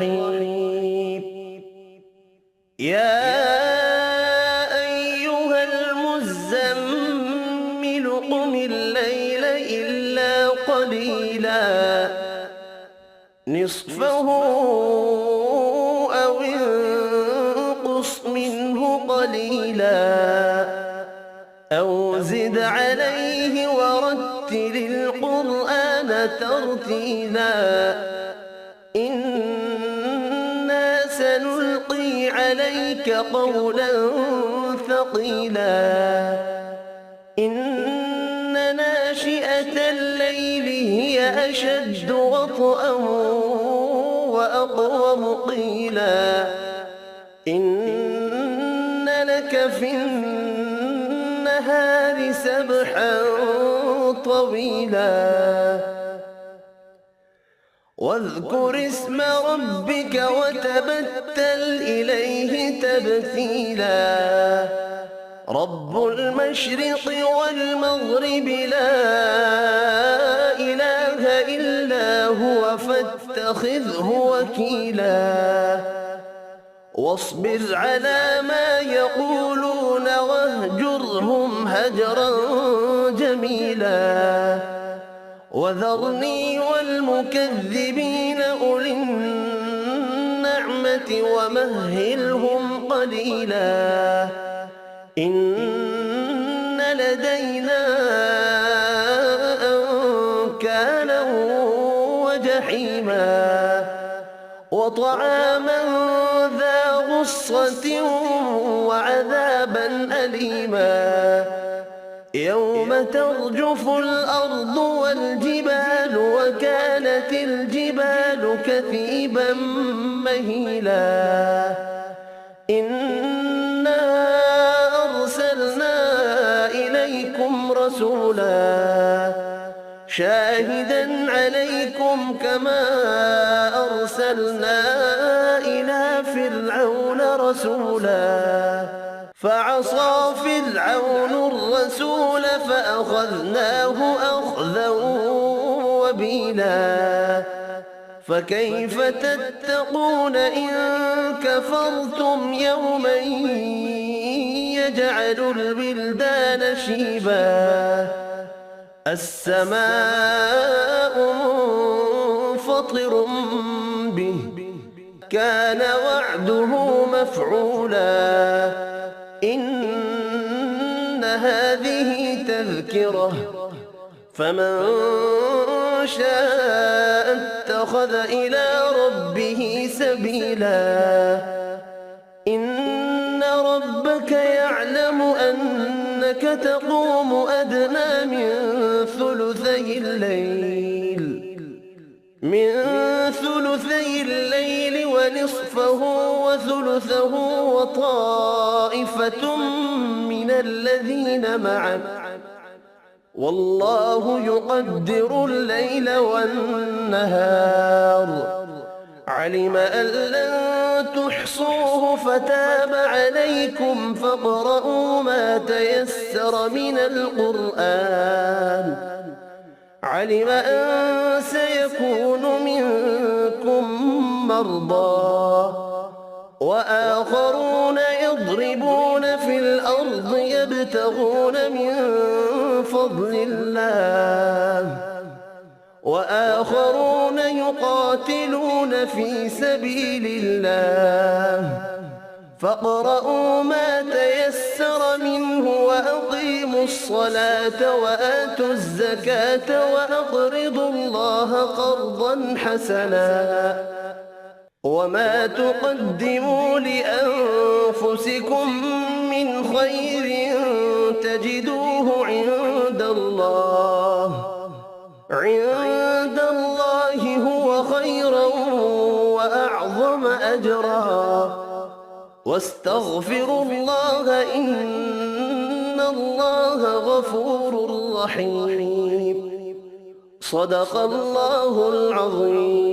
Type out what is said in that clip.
الرحيم. يا أيها المزمل قم الليل إلا قليلا نصفه أو انقص منه قليلا أو زد عليه ورتل القرآن ترتيلا إنا سنلقي عليك قولا ثقيلا إن ناشئة الليل هي أشد وطئا وأقوم قيلا إن لك في النهار سبحا طويلا واذكر اسم ربك وتبتل إليه تبتيلا رب المشرق والمغرب لا إله إلا هو فاتخذه وكيلا واصبر على ما يقولون واهجرهم هجرا جميلا وذرني والمكذبين أولي النعمة ومهلهم قليلا إن لدينا أنكالا وجحيما وطعاما ذا غصة وعذابا أليما يوم ترجف الأرض والجبال وكانت الجبال كثيبا مهيلا إنا أرسلنا إليكم رسولا شاهدا عليكم كما أرسلنا إلى فرعون رسولا فعصى فرعون الرسول فأخذناه أخذا وبيلا فكيف تتقون إن كفرتم يوما يجعل البلدان شيبا السماء منفطر به كان وعده مفعولا إن هذه تذكرة فمن شاء اتخذ إلى ربه سبيلا إن ربك يعلم أنك تقوم أدنى من ثلثي الليل ونصفه وثلثه وطائفة من الذين معك والله يقدر الليل والنهار علم أن لن تحصوه فتاب عليكم فاقرؤوا ما تيسر من القرآن علم أن سيكون منكم مرضى وآخرون يضربون في الأرض يبتغون من فضل الله وآخرون يقاتلون في سبيل الله فاقرؤوا ما تيسر منه وأقيموا الصلاة وآتوا الزكاة وأقرضوا الله قرضا حسنا وما تقدموا لأنفسكم من خير تجدوه عند الله هو خيرا وأعظم أجرا واستغفروا الله إن الله غفور رحيم صدق الله العظيم.